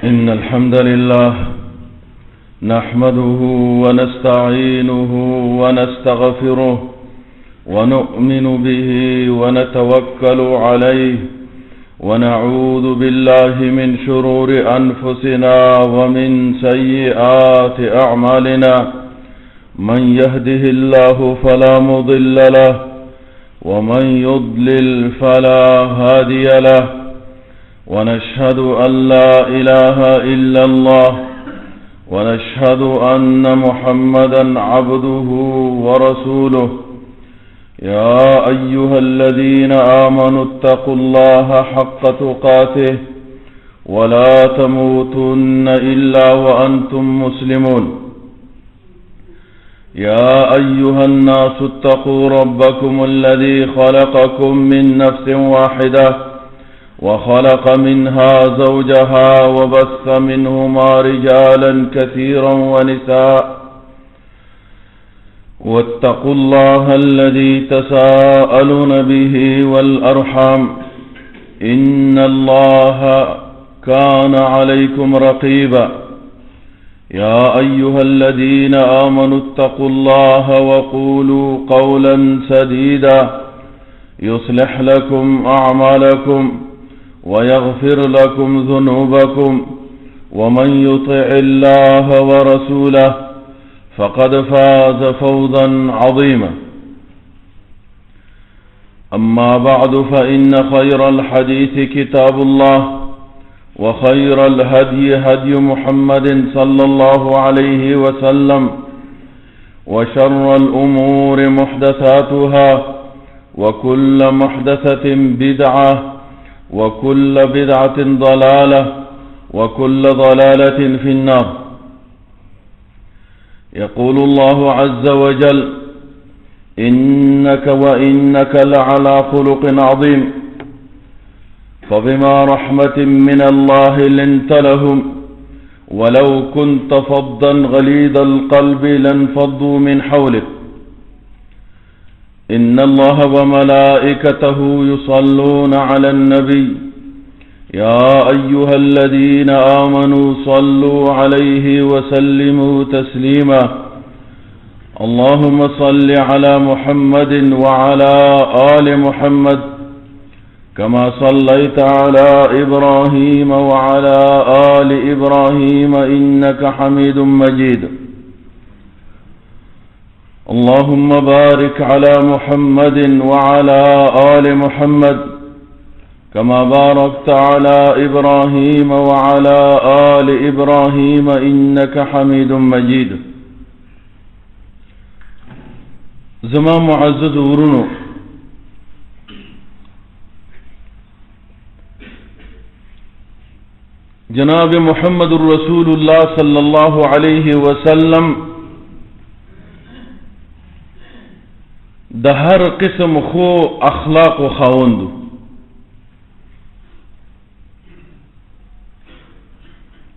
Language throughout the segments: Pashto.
إن الحمد لله نحمده ونستعينه ونستغفره ونؤمن به ونتوكل عليه ونعوذ بالله من شرور أنفسنا ومن سيئات أعمالنا من يهده الله فلا مضل له ومن يضلل فلا هادي له ونشهد أن لا إله إلا الله ونشهد أن محمدا عبده ورسوله يا أيها الذين آمنوا اتقوا الله حق تقاته ولا تموتن إلا وأنتم مسلمون يا أيها الناس اتقوا ربكم الذي خلقكم من نفس واحدة وخلق منها زوجها وبث منهما رجالا كثيرا ونساء واتقوا الله الذي تساءلون به والأرحام إن الله كان عليكم رقيبا يا أيها الذين آمنوا اتقوا الله وقولوا قولا سديدا يصلح لكم أعمالكم ويغفر لكم ذنوبكم ومن يطع الله ورسوله فقد فاز فوزا عظيما أما بعد فإن خير الحديث كتاب الله وخير الهدي هدي محمد صلى الله عليه وسلم وشر الأمور محدثاتها وكل محدثة بدعة وكل بدعة ضلالة وكل ضلالة في النار. يقول الله عز وجل إنك وإنك لعلى خلق عظيم فبما رحمة من الله لنت لهم ولو كنت فظا غليظ القلب لانفضوا من حولك إن الله وملائكته يصلون على النبي يا أيها الذين آمنوا صلوا عليه وسلموا تسليما اللهم صل على محمد وعلى آل محمد كما صليت على إبراهيم وعلى آل إبراهيم إنك حميد مجيد اللهم بارك على محمد وعلى آل محمد كما باركت على إبراهيم وعلى آل إبراهيم إنك حميد مجيد. زمان معزز ورنو جناب محمد رسول الله صلى الله عليه وسلم ده هر قسم خو اخلاق و خاوندو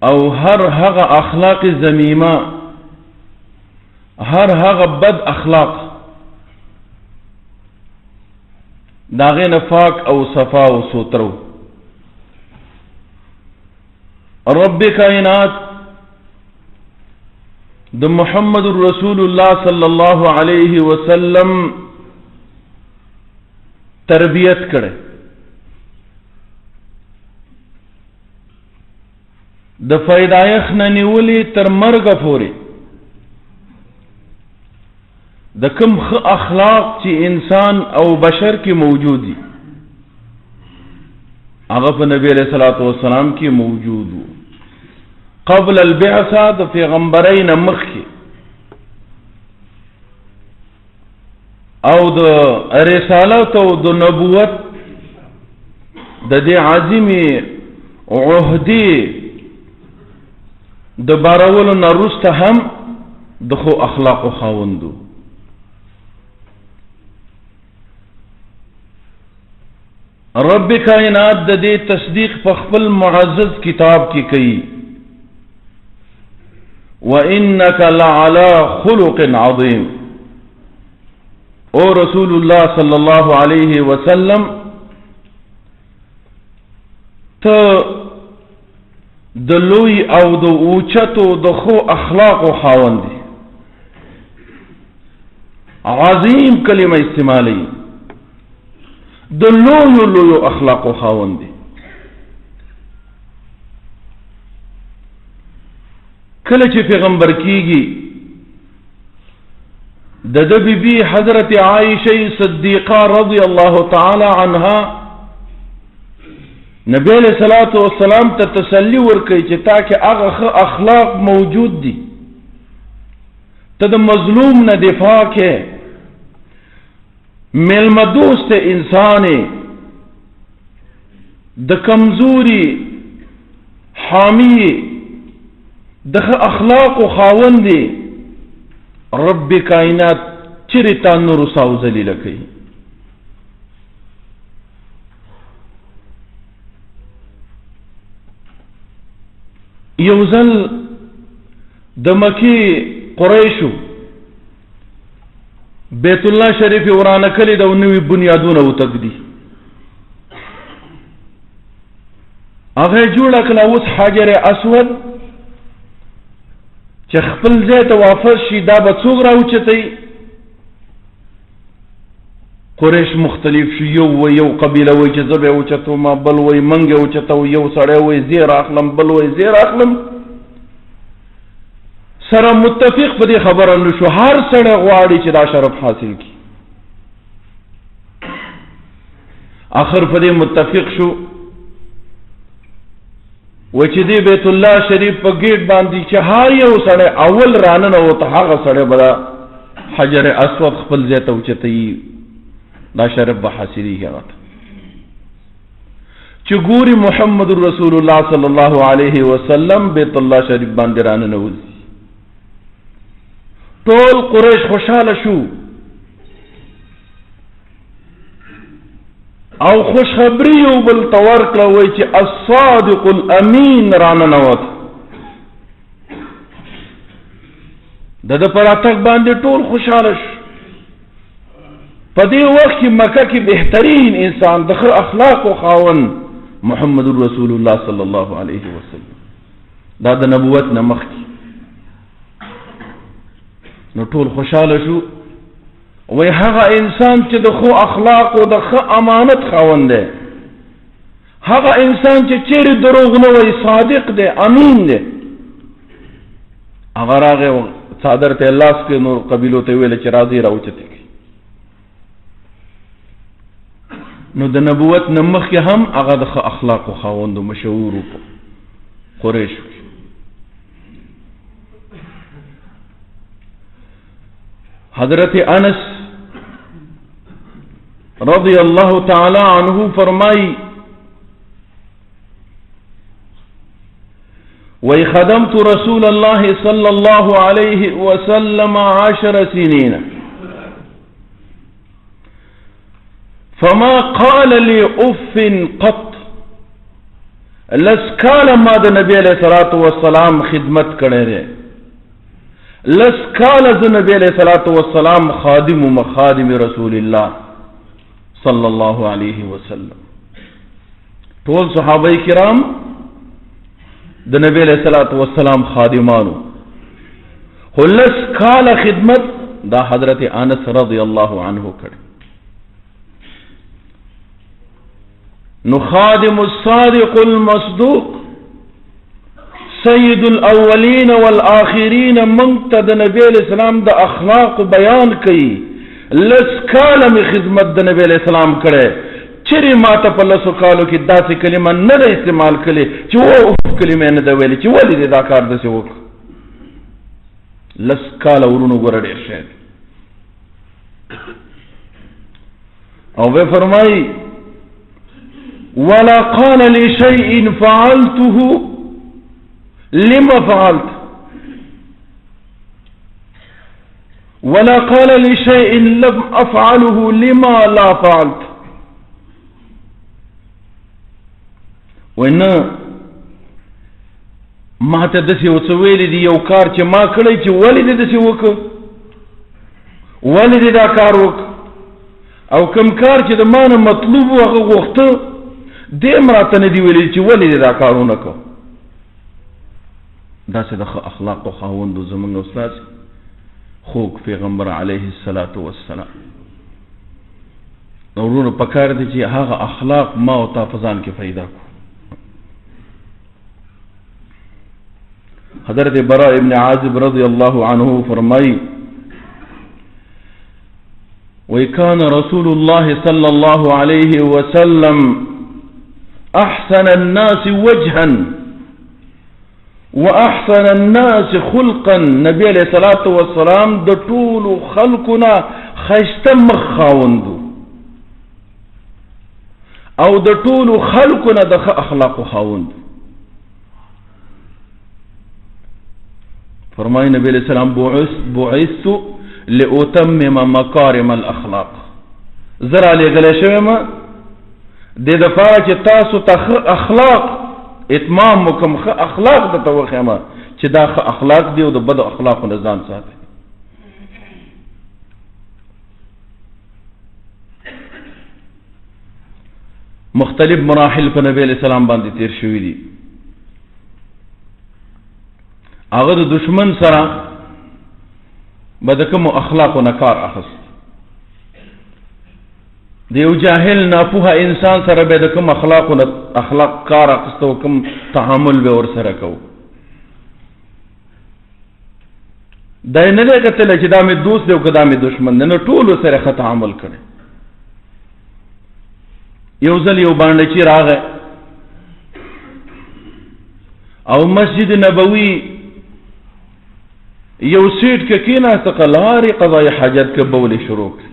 او هر هغه اخلاق ذمیمه هر هغه بد اخلاق داغه نفاق او صفا او سوترو. رب کائنات د محمد رسول الله صلی الله علیه وسلم تربیت کړي. د پیدایښت نه نیولې تر مرګ پورې د کوم ښه اخلاق چې انسان او بشر کې موجود دي هغه په نبی علیہ الصلوۃ والسلام کې موجود وو. قبل البعثه د پیغمبرین مخکې او د رسالت او د نبوت د دې عظیمه عهدی د بارولو نه وروسته هم د خو اخلاقو خاوندو. رب کائنات د دې تصدیق په خپل معزز کتاب کې کوي وَإِنَّكَ لَعَلَى خُلُقٍ عَظِيمٍ. او رسول الله صلی الله علیه وسلم ته د لوی او د اوچتو د خو اخلاقو خاوند دی. عظیم کلمه استعمالی د لویو اخلاقو خاوند دی. کله چې پیغمبر کیږي د بی بی حضرت عائشه صدیقه رضی الله تعالی عنها نبی علیہ الصلوۃ والسلام ته تسلی ورکړي چې تا کې هغه اخلاق موجود دي. ته د مظلوم نه دفاع کې میلمه دوست انسان د کمزوري حامی د اخلاق او خاوند رب کائنات چرتا نور ساو ذلیل کوي. یوزل د مکی قریشو بیت الله شریف ورانه کړی د نوې بنیادونه وتګدي. هغه جوړ کړه اوس حجر اسود چې خپل ځای ته واپس شي دا به څوک راوچتي. قریش مختلف شو، یو قبیله وای چې زه به اوچتو ما، بل وای منګه اوچتو، یو سړی وای زیر اخلم، بل وای زیر اخلم. سره متفق په دې خبره نشو. هر سړی غواړي چې دا شرف حاصل کړي. اخر په دې متفق شو و چې دی بیت الله شریف په گیټ باندې چې هر یو سړی اول راننه وته هغه سړی به حجر اسود خپل ځای ته اوچتوي، دا شرف به حاصلېږي. هغه ته چې ګوري محمد رسول الله صلی الله علیه وسلم بیت الله شریف باندې راننه وځي. ټول قریش خوشحاله شو او خوشخبری یو بل تور کړه وای چې الصادق الامین راننوت. د پر اتک باندې ټول خوشحاله شو. په دې وخت کې مکه کې بهترین انسان د اخلاق او خاوند محمد رسول الله صلی الله علیه وسلم دا د نبوت نه مخکې. نو ټول خوشحاله شو. وی هغه انسان چې د خو اخلاق او د خو امانت خاوند دی، هغه انسان چې چیرې دروغ نه وایي، صادق دی، امین دی. هغه راغی څادر ته لاس کې نور قبیلو ته ویل چې راځي راوچتې. نو د نبوت نه مخکې هم هغه د خو اخلاق او خاوند مشهور په قریش. حضرت انس رضی اللہ تعالی عنہ فرمائی وَخَدَمْتُ رَسُولَ اللَّهِ صَلَّى اللَّهُ عَلَيْهِ وَسَلَّمَ 10 سنين فما قال لي اف قط. لس کال ما د نبی علیہ الصلوۃ والسلام خدمت کړی دی، لس کال د نبی علیہ الصلوۃ والسلام خادم و مخادم رسول الله صلی الله علیه وسلم. ټول صحابه کرام د نبی علیہ الصلوۃ والسلام خادمانو. خلص کال خدمت دا حضرت انس رضی الله عنه کړ. نو خادم الصادق المصدوق سید الاولین والآخرین منقد نبی علیہ السلام د اخلاق بیان کړي. لس کاله می خدمت د نبی علیہ السلام کړي. چیرې ماته په لسو کالو کې داسې کلمه نه ده استعمال کړې چې و کلمې نه ده ویلې چې ولې دې دا کار داسې وکړ. لس کاله ورونو ګوره ډېر شی دی. او به فرمایي ولا قال لشيء فعلته لما فعلت ولا قال لشيء لم أفعله لما لا فعلت. وإن ما تدسي وسويلي دي يو كار چې ما کړی چې ولې دې دسي وکړ ولې دې دا کار وکړ او کوم کار چې د ما نه مطلوب و هغه غوښته دې مراته نه دی ویلي چې ولې دې دا کارونه کوه. داسې د ښه اخلاقو خاوند زموږ استاد خوږ پیغمبر علیه الصلاة والسلام. نو ورونو پکار دی چې هغه اخلاق ما او تا په ځان کې پیدا کړو. حضرت براء ابن عازب رضی الله عنه فرمای وكان رسول الله صلى الله عليه وسلم أحسن الناس وجها وأحسن الناس خلقا. نبي عليه الصلاة والسلام د ټول خلقنا خیسته مخ خاوندو او د ټول خلقنا د اخلاق خاوند. فرمای نبی علیہ السلام بعثت لأتمم مکارم الاخلاق. زرا لګل شوم د دفاع چې تاسو ته اخلاق اتمام وکم اخلاق د توخمه چې دا اخلاق دی او د بد اخلاق نه ځان ساتي. مختلف مراحل په نبی علیہ السلام باندې تیر شوی دي. هغه د دشمن سره به د کوم اخلاقو نه کار اخست. د یو جاهل ناپوهه انسان سره به د کوم اخلاق کار اخست او کوم تعامل به ور سره کو. دا نه دی کتل چې دا مې دوست دی او که دا مې دشمن دی. نه ټولو سره ښه تعامل کړی. یو ځل یو باندې چې راغی او مسجد نبوي یو سیټ کې کېناسته قلارې قضای حاجت کې بولې شروع کړي.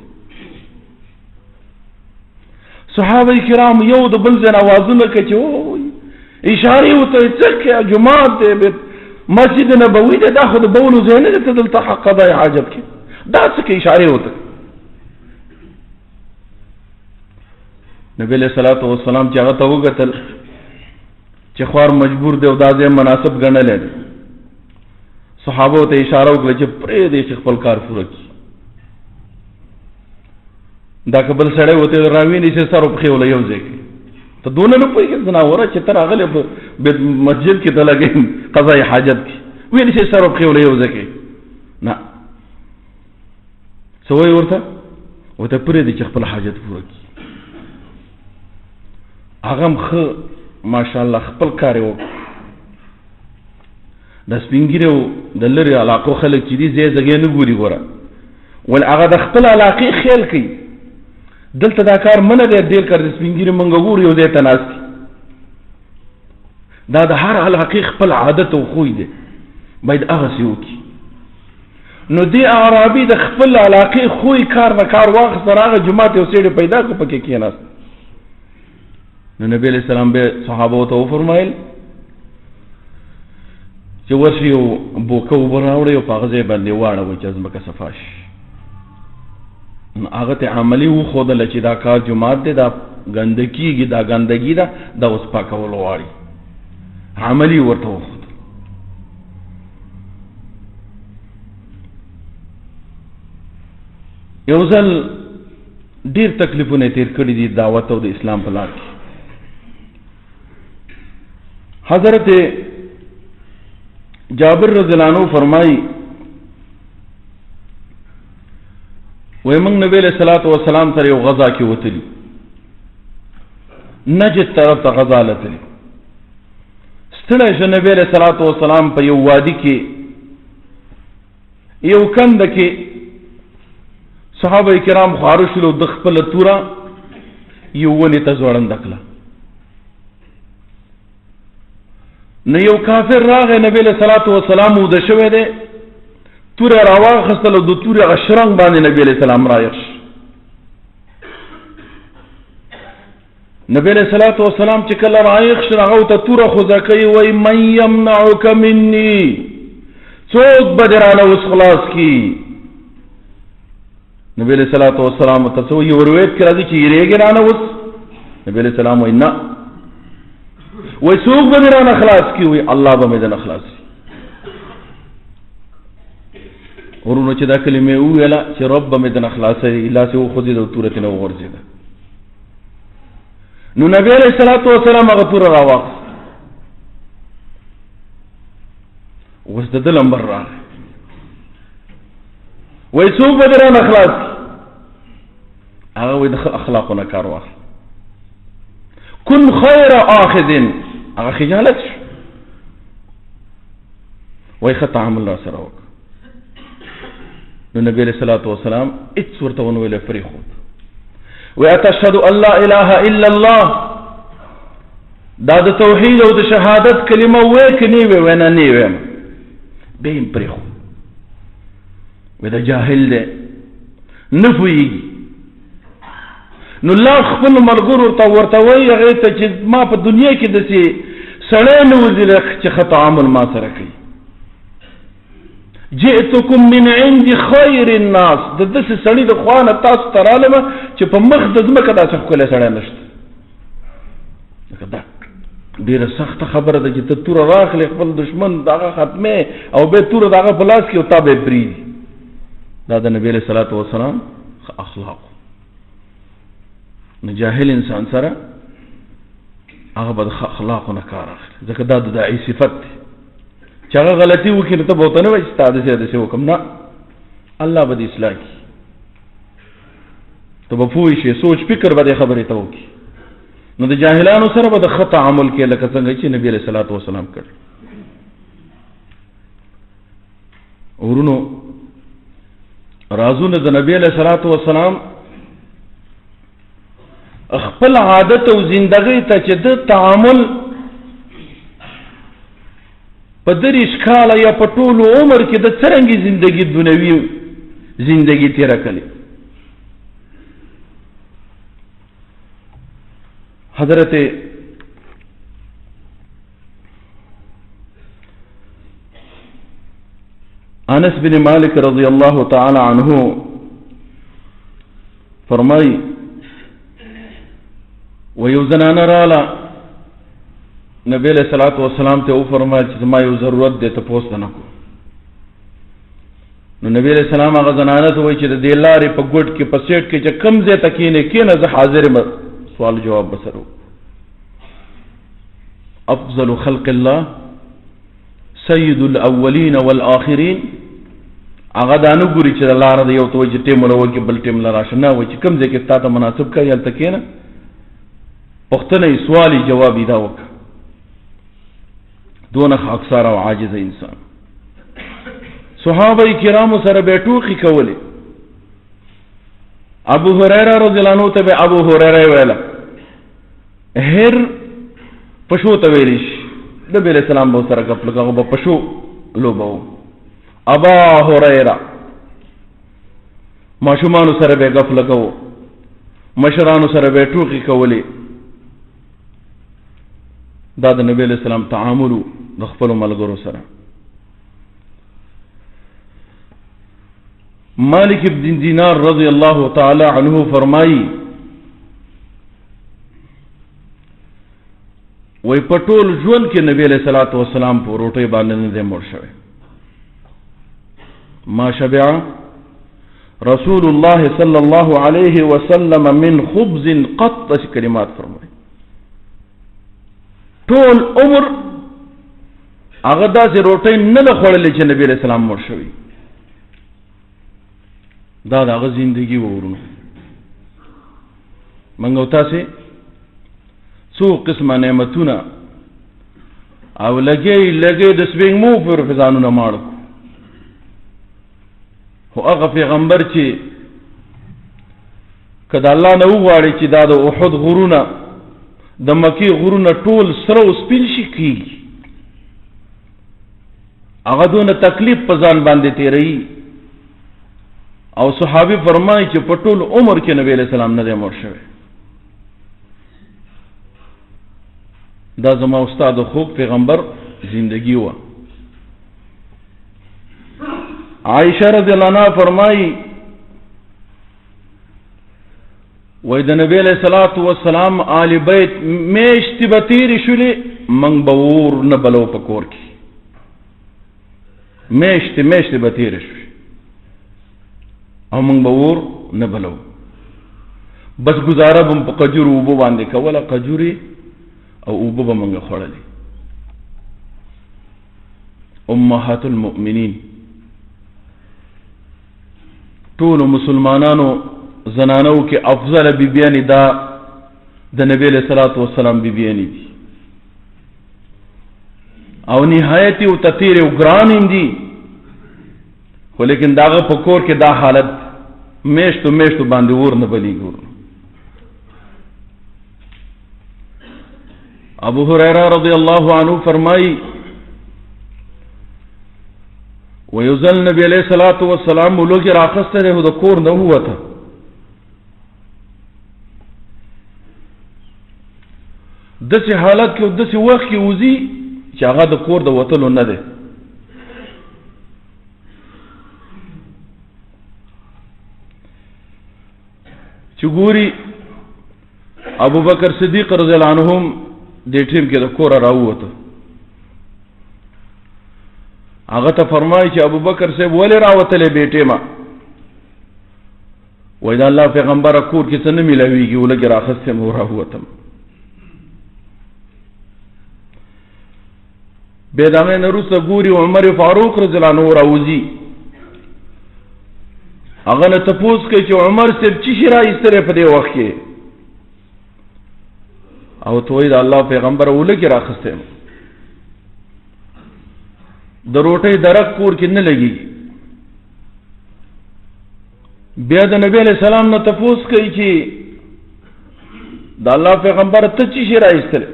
صحابه کرام یو د بل ځای آوازونه کوي چې اشارې ورته څه جومات دی مسجد نبوي دی دا خو د بولو ځای نه دی ته دلته قضای حاجت کې دا څه کې اشارې ورته. نبی علیہ الصلوۃ والسلام چې هغه ته وکتل چې خوار مجبور دی او دا ځای مناسب ګڼلی دی صحابه ته اشاره وکړه چې پرېږدئ چې خپل کار پوره کړي. دا که بل سړی ورته راوینیسي سر او پښې وله یو ځای کړي. ته دونه نه پوهېږې ځناوره چې ته راغلی په مسجد کې ته لګې قضای حاجت کې ویلی شي سر او پښې وله یو ځای کړي. نه څه وایي ورته پرېږدئ چې خپل حاجت پوره کړي. هغه هم ښه ماشاءالله خپل کار یې وکړ. د سپین ږیرو د لرې علاقو خلک چې دي ځای ځګې نه ګوري ګوره ول هغه د خپل علاقې خیال کوي. دلته دا کار منه دی ډېر کار د سپین ږیري مونږ ګورو یو ځای ته ناست دي. دا د هر علاقې خپل عادت او خوی دی باید هغسې وکړي. نو دې اعرابي د خپل علاقې خوی کار نه کار واخیست راغی جومات یو سیډې پیدا کړو پکې کېناست. نو نبی علیہ السلام به صحابو ته وفرمایل چې ورشي یو بوکه اوبه راوړئ او په هغه ځای باندې واړوئ چې ځمکه صفا شي. هغه ته عملي وښودله چې دا کار جومات دی دا ګنده کېږي دا ګندګي ده دا اوس پاکول غواړي. عملي ورته وښودل. یو ځل ډیر تکلیفونه تیر کړي دي دعوت او د اسلام په لار کې. حضرت جابر رضی الله عنه فرمایي وای موږ نبی علیہ الصلوۃ والسلام سره یو غزا کې وتلی، نجد طرف ته غزا لتلی. ستړی شو نبی علیہ الصلوۃ والسلام په یو وادي کې یو کند کې صحابه کرام خارشلو د خپل توره یو ونې ته ځوړنده کړه. نو یو کافر راغی نبی علیہ الصلوۃ والسلام وده شوی دی، توره راواخستله، د تورې هغه شرنګ باندې نبی علیہ السلام رایق شو. نبی علیہ الصلوۃ والسلام چې کله رایق شو هغه ته توره خوځه کوي، وایي من یمنعک مني، څوک به دې رانه اوس خلاص کي؟ نبی علیہ الصلوۃ والسلام ته څه وایي؟ روایت کې راځي چې یریږي رانه اوس؟ نبی علیہ السلام وایي نه. وایي څوک به دې رانه خلاص کي؟ وایي الله به مې درنه خلاص کي. ورونو چې دا کلمې وویله چې رب به مې درنه خلاصوي، لاسې وخوځېد او توره ترې نه وغورځېده. نو نبی علیہ الصلوۃ والسلام هغه توره راواخیسته. اوس د ده لمبر راغی، وایي څوک به دې رانه خلاص کي؟ هغه وایي د ښه اخلاقو نه کار واخله، کن خیر آخذ. هغه خجالت شو، وایي ښه تعامل را سره وکړه. نو نبی علیہ الصلوۃ والسلام هېڅ ورته ونه ویله، پرېښود. وایي اتشهد ان لا اله الا الله، دا د توحید او د شهادت کلمه وایې که نه وې؟ وایي نه نه وایم. بیا یې پرېښود. وایي دا جاهل دی، نه پوهېږي. نو الله خپل ملګرو ته ورته وایي هغې ته چې ما په دنیا کې داسې سړی نه ولیده چې ښه تعامل ما سره کوي. جئتکم من عند خیر الناس، د داسې سړي د خوا نه تاسو ته رالمه چې په مخ د ځمکه داسې ښکلی سړی نشته. دا ډېره سخته خبره ده چې ته توره راخلې خپل دشمن د هغه ختمې او بیا توره د هغه په لاس کې او تا به یې پرېږدي. دا د نبي علیہ الصلوۃ والسلام اخلاق. نو جاهل انسان سره هغه به د اخلاقو نه کار اخلي، ځکه دا د داعي صفت دی چې هغه غلطي وکړي نو ته به ورته نه وایي چې ستا داسې داسې وکړم، نه، الله به دې اصلاح کړي. ته به پوه شې، سوچ فکر به دې خبرې ته وکړي. نو د جاهلانو سره به د ښه تعامل کې لکه څنګه چې نبي علیہ الصلوۃ والسلام کړ. ورونو رازونه د نبی علیہ الصلوۃ والسلام خپل عادت او زندګۍ ته چې د تعامل په دریش کاله یا په ټولو عمر کې د څرنګې زندګي دنیوي زندګي تېره کړې. حضرت انس بن مالک رضی اللہ تعالی عنہ فرمائی ویو زنانه رالا نبی علیہ الصلوۃ والسلام ته او فرمایل چې ما یو ضرورت دی ته پوښتنه نه کو. نو نبی علیہ السلام هغه زنانه ته وایي چې د دې لارې په ګوټ کې په سیټ کې چې کم ځای ته کینه زه حاضر یم، سوال جواب بسرو. افضل خلق الله سید الاولین والآخرین. هغه دا نه ګوري چې لاره د یو ته وایي چې ټیم له وکړي بل ټیم له راشه، نه وایي چې کم ځای کې ستا ته مناسب کوي هلته کښېنه. پوښتنه یې سوال یې جواب یې دا وکړه. دونه خاکسار او عاجز انسان. صحابه کرامو سره به ټوخي کولې. ابو هريره رضی الله عنه ته به ابو هريره ویله، هر پښو ته ویلی شي. نبی علیہ السلام به سره ګپ لګاو، به پښو لوبو. ابا هريره ماشومانو سره به ګپ لګاو، مشرانو سره به ټوخي کولې. دا د نبی علیہ السلام تعامل د خپلو ملګرو سره. مالک بن دینار رضی اللہ تعالی عنہ فرمائی وی پټول ژوند کې نبی علیہ الصلوۃ والسلام په روټۍ باندې نه دی مړ شوی. ما شبع رسول الله صلی الله علیه وسلم من خبز قط کلمات فرمای ټول عمر هغه داسې روټۍ نه ده خوړلې چې نبی علیہ السلام مړ شوی دا د هغه زندگی ورونو منګو تاسې څو قسمه نعمتونه او لګي د سپېږمو پر ځانونه ماړ خو هغه پیغمبر چې کله الله نه وغواړي چې دا د احد غرونه د مکی غرونه ټول سره او سپین شي کیږي هغه دونه تکلیف په ځان باندې تیری او صحابي فرمایي چې په ټول عمر کې نبی علیہ السلام نه دی مړ شوی دا زما استاد خوب پیغمبر زندگی و عائشہ رضی اللہ عنہ فرمائی وای د نبی علیہ الصلوۃ والسلام آل بیت میشت بتیر شلی من بور نه بلو پکور کی میشت بتیر شلی او من بور نه بلو بس گزاره بم په قجور وبو باندې کوله قجوري او وبو به منګه خوړلې امهات المؤمنین ټول مسلمانانو زنانو کې افضل بیبیانی دا د نبی علیہ الصلوۃ والسلام بیبیانی دي او نهایت او تطیر او ګران دي خو لیکن داغه په کور کې دا حالت میشتو باندې ور نه بلیږي ابو هريره رضی الله عنه فرمایي ويزل نبی علیہ الصلوۃ والسلام لوګي راخسته نه د کور نه وته دسه حالت کې دسه وخت کې وزي چې هغه د کور د وتلو نه ده چې ګوري ابو بکر صدیق رضی الله عنهم د ټیم کې د کور راووته هغه ته فرمایي چې ابو بکر صاحب ولې راوتلې بیٹه ما وای دا الله پیغمبر کور کې څه نه ملويږي ولګي راخسته مو راووتم به دغه نورسته ګوري عمر فاروق رضی الله عنه راوځي هغه نه تپوس کوي چې عمر صاحب چې شي راایستره په دې وخت کې او توي دا الله پیغمبر ولګي راخسته د روټۍ درک کور کې نه لګي بیا د نبی علیہ السلام نه تپوس کوي چې د الله پیغمبر ته چې شي راایستره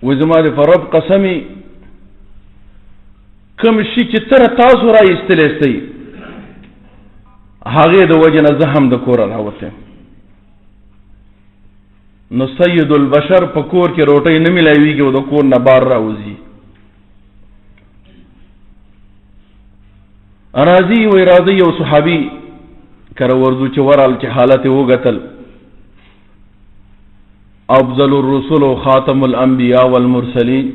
و زما د فرب قسمی کوم شي چې تر تاسو راایستلې استي هغه د وجنه زهم د کور راوته نو سید البشر په کور کې روټۍ نه ملایويږي او د کور نه بار راوځي راضي و راضي او صحابي کړه ورځو چې ورال چې حالت وګتل افضل الرسل خاتم الانبیاء والمرسلین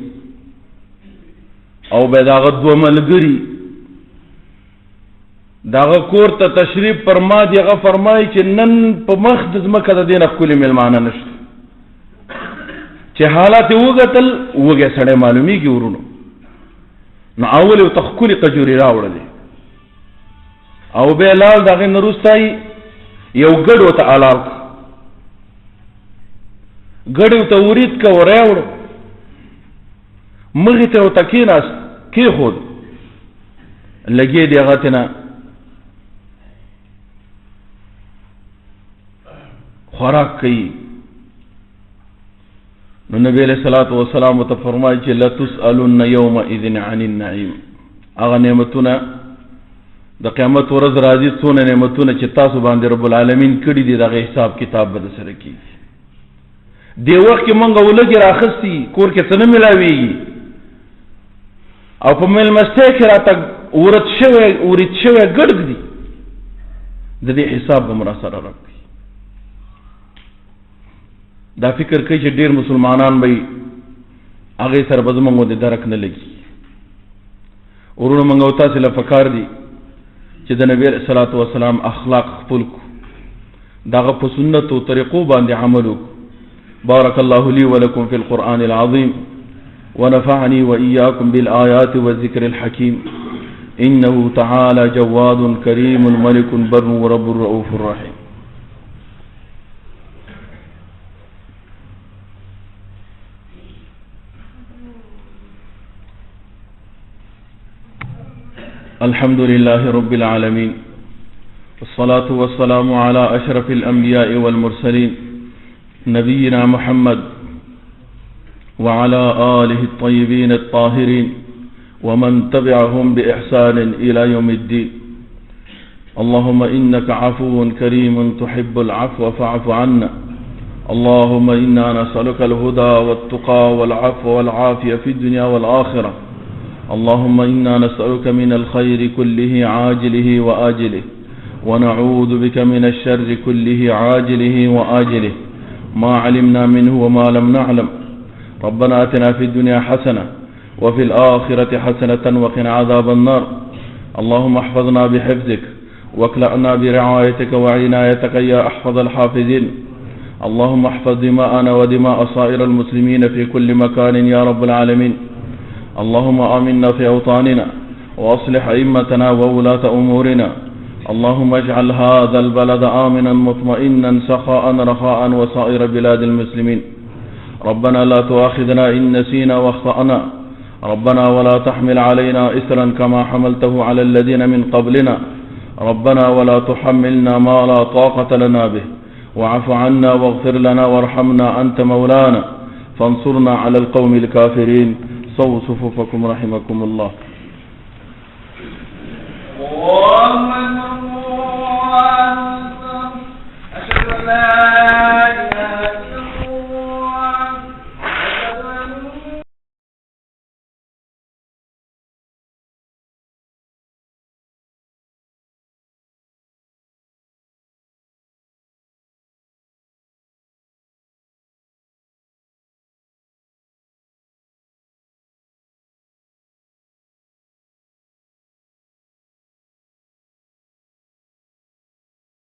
او بداغه دو ملګری داغه کور ته تشریف فرما دیغه فرمای چې نن په مخ د زمکه د دینه کلی ملمانه نشته چې حالات وګتل وګه سړی معلومیږي ورونو نو اول یو تخکلی قجوري راوړل او به لال دغه نورستای یو ګډو ته الاو ګډو ته ورید کا وراوړ مغه ته تکیناس کی خود لګي دی غتنا خوراک کوي نو نبی علیہ الصلوۃ والسلام ته فرمایي چې لا تسالون یومئذ عن النعیم هغه نعمتونه د قیامت ورځ راځي څونه نعمتونه چې تاسو باندې رب العالمین کړي دي دغه حساب کتاب به سره کیږي دی وخت کې مونږ ولګي راخستي کور کې څه نه ملاويږي او په مل مسته کې راته ورت شوی ګډ دي د دې حساب به مرسته راکړي دا فکر کوي چې ډیر مسلمانان به هغه سره به زمونږ د درک نه لګي ورونه مونږ او تاسو له فکر دي چې د نبی صلی الله علیه وسلم اخلاق خپل کو دغه په سنت او طریقو باندې عمل وکړو. بارك الله لي ولكم في القرآن العظيم ونفعني وإياكم بالآيات والذكر الحكيم إنه تعالى جواد كريم ملك بر ورب رؤوف رحيم. الحمد لله رب العالمين والصلاة والسلام على أشرف الأنبياء والمرسلين نبينا محمد وعلى آله الطيبين الطاهرين ومن تبعهم بإحسان إلى يوم الدين. اللهم إنك عفو كريم تحب العفو فاعف عنا. اللهم إنا نسألك الهدى والتقى والعفو والعافية في الدنيا والآخرة. اللهم إنا نسألك من الخير كله عاجله وآجله ونعوذ بك من الشر كله عاجله وآجله ما علمنا منه وما لم نعلم. ربنا آتنا في الدنيا حسنة وفي الآخرة حسنة وقنا عذاب النار. اللهم احفظنا بحفظك واكلأنا برعايتك وعنايتك يا أحفظ الحافظين. اللهم احفظ دماءنا ودماء صائر المسلمين في كل مكان يا رب العالمين. اللهم آمنا في أوطاننا وأصلح أئمتنا وولاة أمورنا. اللهم اجعل هذا البلد آمنا مطمئنا سخاء رخاء وسائر بلاد المسلمين. ربنا لا تؤاخذنا إن نسينا واخطأنا. ربنا ولا تحمل علينا إسرا كما حملته على الذين من قبلنا. ربنا ولا تحملنا ما لا طاقة لنا به. واعف عنا واغفر لنا وارحمنا أنت مولانا فانصرنا على القوم الكافرين. صووا صفوفكم رحمكم الله.